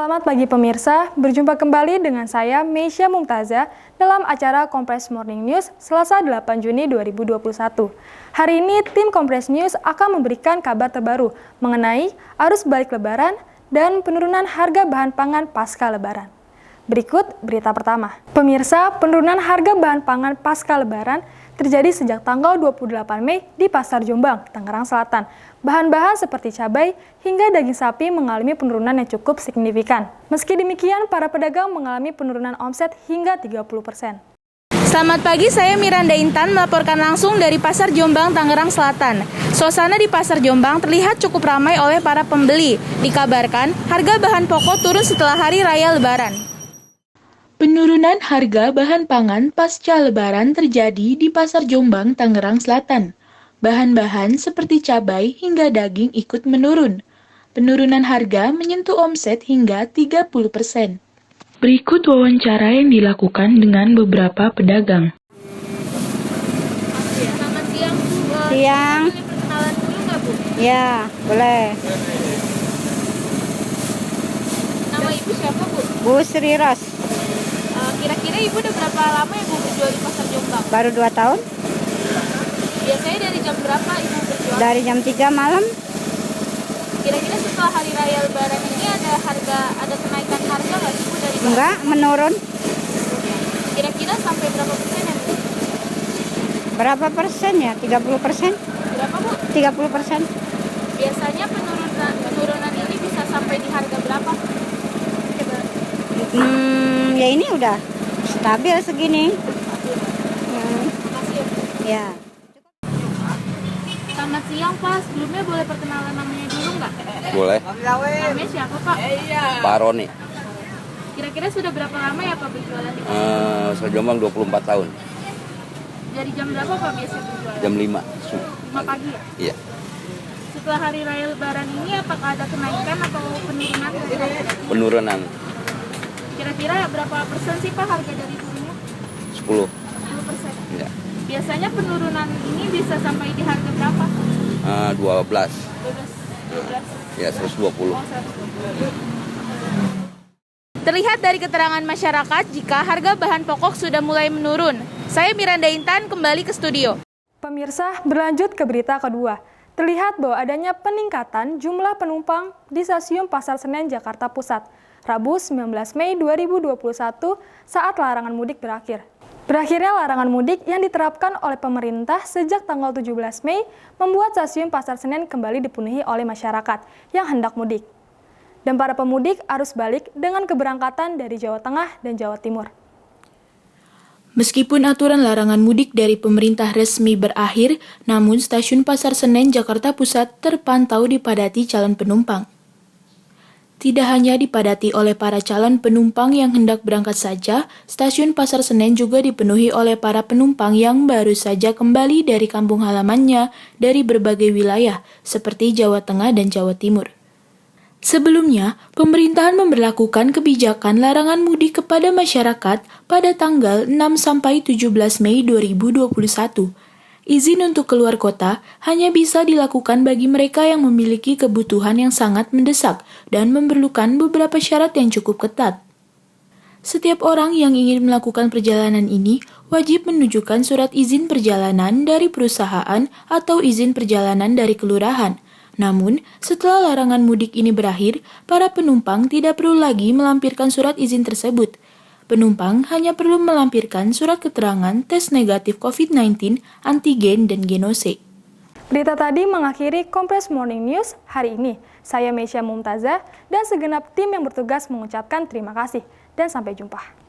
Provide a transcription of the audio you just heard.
Selamat pagi pemirsa, berjumpa kembali dengan saya Meisya Mumtaza dalam acara Kompres Morning News Selasa 8 Juni 2021. Hari ini tim Kompres News akan memberikan kabar terbaru mengenai arus balik lebaran dan penurunan harga bahan pangan pasca lebaran. Berikut berita pertama. Pemirsa, penurunan harga bahan pangan pasca lebaran terjadi sejak tanggal 28 Mei di Pasar Jombang, Tangerang Selatan. Bahan-bahan seperti cabai hingga daging sapi mengalami penurunan yang cukup signifikan. Meski demikian, para pedagang mengalami penurunan omset hingga 30%. Selamat pagi, saya Miranda Intan melaporkan langsung dari Pasar Jombang, Tangerang Selatan. Suasana di Pasar Jombang terlihat cukup ramai oleh para pembeli. Dikabarkan, harga bahan pokok turun setelah Hari Raya Lebaran. Penurunan harga bahan pangan pasca Lebaran terjadi di Pasar Jombang, Tangerang Selatan. Bahan-bahan seperti cabai hingga daging ikut menurun. Penurunan harga menyentuh omset hingga 30%. Berikut wawancara yang dilakukan dengan beberapa pedagang. Selamat siang, Bu. Siang. Boleh perkenalan dulu nggak, Bu? Ya, boleh. Nama Ibu siapa, Bu? Bu Sri Ros, Kira-kira Ibu udah berapa lama Ibu berjual di Pasar Jombang? baru 2 tahun. Biasanya dari jam berapa Ibu berjual? Dari jam 3 malam. Kira-kira setelah Hari Raya Lebaran ini ada kenaikan harga nggak sih, Bu, dari bahan? Enggak, menurun. Kira-kira sampai berapa persen ya, Bu? Berapa persen ya? 30%? Berapa, Bu? 30%. Biasanya penurunan ini bisa sampai di harga berapa? Ya ini udah stabil segini. Makasih ya, Bu. Ya. Selamat siang, Pak. Sebelumnya boleh perkenalan namanya dulu nggak? Boleh. Namanya siapa, Pak? Pak Roni. Kira-kira sudah berapa lama ya Pak berjualan di Saya Jombang 24 tahun. Dari jam berapa Pak biasa berjualan? Jam 5. 5 pagi ya? Iya. Setelah Hari Raya Lebaran ini apakah ada kenaikan atau penurunan? Penurunan Kira-kira berapa persen sih Pak harga dari turunnya? 10. 10%. Iya. Biasanya penurunan ini bisa sampai di harga berapa? 12. 12. Ya, 120. Oh, 120. Terlihat dari keterangan masyarakat jika harga bahan pokok sudah mulai menurun. Saya Miranda Intan kembali ke studio. Pemirsa, berlanjut ke berita kedua. Terlihat bahwa adanya peningkatan jumlah penumpang di stasiun Pasar Senen, Jakarta Pusat, Rabu 19 Mei 2021 saat larangan mudik berakhir. Berakhirnya larangan mudik yang diterapkan oleh pemerintah sejak tanggal 17 Mei membuat stasiun Pasar Senen kembali dipenuhi oleh masyarakat yang hendak mudik. Dan para pemudik arus balik dengan keberangkatan dari Jawa Tengah dan Jawa Timur. Meskipun aturan larangan mudik dari pemerintah resmi berakhir, namun stasiun Pasar Senen, Jakarta Pusat terpantau dipadati calon penumpang. Tidak hanya dipadati oleh para calon penumpang yang hendak berangkat saja, stasiun Pasar Senen juga dipenuhi oleh para penumpang yang baru saja kembali dari kampung halamannya dari berbagai wilayah, seperti Jawa Tengah dan Jawa Timur. Sebelumnya, pemerintahan memberlakukan kebijakan larangan mudik kepada masyarakat pada tanggal 6-17 Mei 2021. Izin untuk keluar kota hanya bisa dilakukan bagi mereka yang memiliki kebutuhan yang sangat mendesak dan memerlukan beberapa syarat yang cukup ketat. Setiap orang yang ingin melakukan perjalanan ini wajib menunjukkan surat izin perjalanan dari perusahaan atau izin perjalanan dari kelurahan. Namun, setelah larangan mudik ini berakhir, para penumpang tidak perlu lagi melampirkan surat izin tersebut. Penumpang hanya perlu melampirkan surat keterangan tes negatif COVID-19, antigen, dan genose. Berita tadi mengakhiri Kompres Morning News hari ini. Saya Meisya Mumtaza dan segenap tim yang bertugas mengucapkan terima kasih dan sampai jumpa.